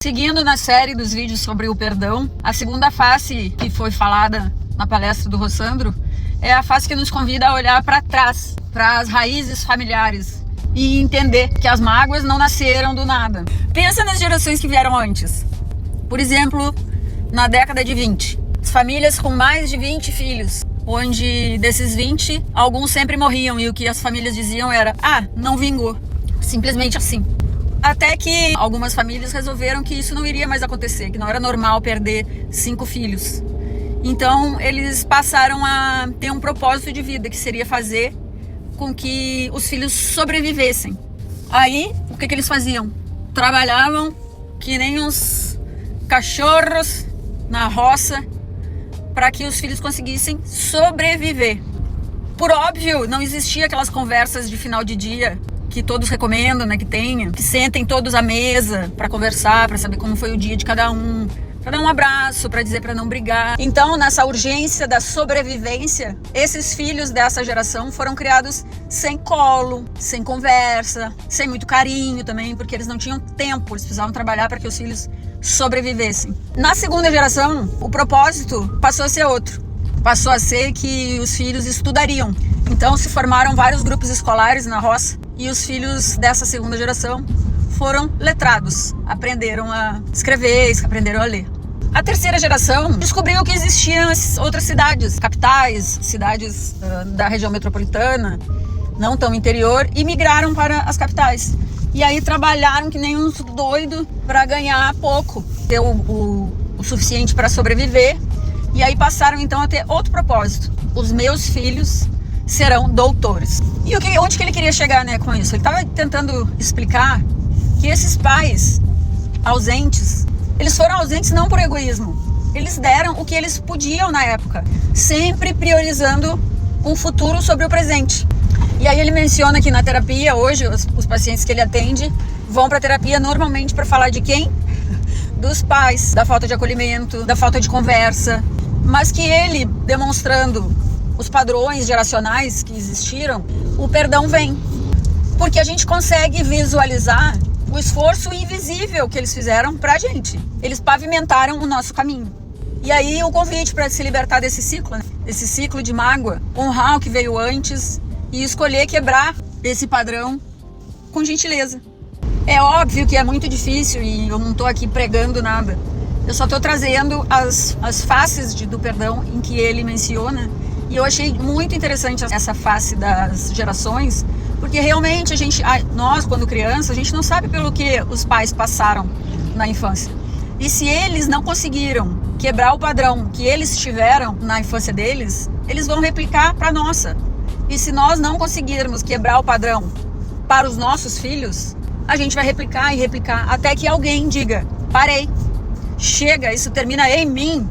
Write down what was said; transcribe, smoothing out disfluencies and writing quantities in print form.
Seguindo na série dos vídeos sobre o perdão, a segunda face que foi falada na palestra do Rossandro é a face que nos convida a olhar para trás, para as raízes familiares e entender que as mágoas não nasceram do nada. Pensa nas gerações que vieram antes. Por exemplo, na década de 20, as famílias com mais de 20 filhos, onde desses 20, alguns sempre morriam e o que as famílias diziam era: não vingou, simplesmente assim. Até que algumas famílias resolveram que isso não iria mais acontecer, que não era normal perder 5 filhos. Então eles passaram a ter um propósito de vida, que seria fazer com que os filhos sobrevivessem. Aí, o que eles faziam? Trabalhavam que nem uns cachorros na roça para que os filhos conseguissem sobreviver. Por óbvio, não existia aquelas conversas de final de dia que todos recomendam, né, que tenha, que sentem todos à mesa para conversar, para saber como foi o dia de cada um, para dar um abraço, para dizer para não brigar. Então, nessa urgência da sobrevivência, esses filhos dessa geração foram criados sem colo, sem conversa, sem muito carinho também, porque eles não tinham tempo, eles precisavam trabalhar para que os filhos sobrevivessem. Na segunda geração, o propósito passou a ser outro. Passou a ser que os filhos estudariam. Então se formaram vários grupos escolares na roça e os filhos dessa segunda geração foram letrados, aprenderam a escrever, aprenderam a ler. A terceira geração descobriu que existiam outras cidades, capitais, cidades da região metropolitana, não tão interior, e migraram para as capitais. E aí trabalharam que nem uns doidos para ganhar pouco, ter o suficiente para sobreviver. E aí passaram então a ter outro propósito: os meus filhos serão doutores. E onde que ele queria chegar, né, com isso? Ele estava tentando explicar que esses pais ausentes, eles foram ausentes não por egoísmo. Eles deram o que eles podiam na época, sempre priorizando um futuro sobre o presente. E aí ele menciona que na terapia, hoje, os pacientes que ele atende vão para a terapia normalmente para falar de quem? Dos pais, da falta de acolhimento, da falta de conversa. Mas que ele, demonstrando os padrões geracionais que existiram, o perdão vem. Porque a gente consegue visualizar o esforço invisível que eles fizeram pra gente. Eles pavimentaram o nosso caminho. E aí o convite para se libertar desse ciclo, né? Desse ciclo de mágoa, honrar o que veio antes e escolher quebrar esse padrão com gentileza. É óbvio que é muito difícil e eu não estou aqui pregando nada. Eu só estou trazendo as faces do perdão em que ele menciona. E eu achei muito interessante essa face das gerações, porque realmente nós, quando criança, a gente não sabe pelo que os pais passaram na infância. E se eles não conseguiram quebrar o padrão que eles tiveram na infância deles, eles vão replicar para a nossa. E se nós não conseguirmos quebrar o padrão para os nossos filhos, a gente vai replicar e replicar até que alguém diga: parei, chega, isso termina em mim.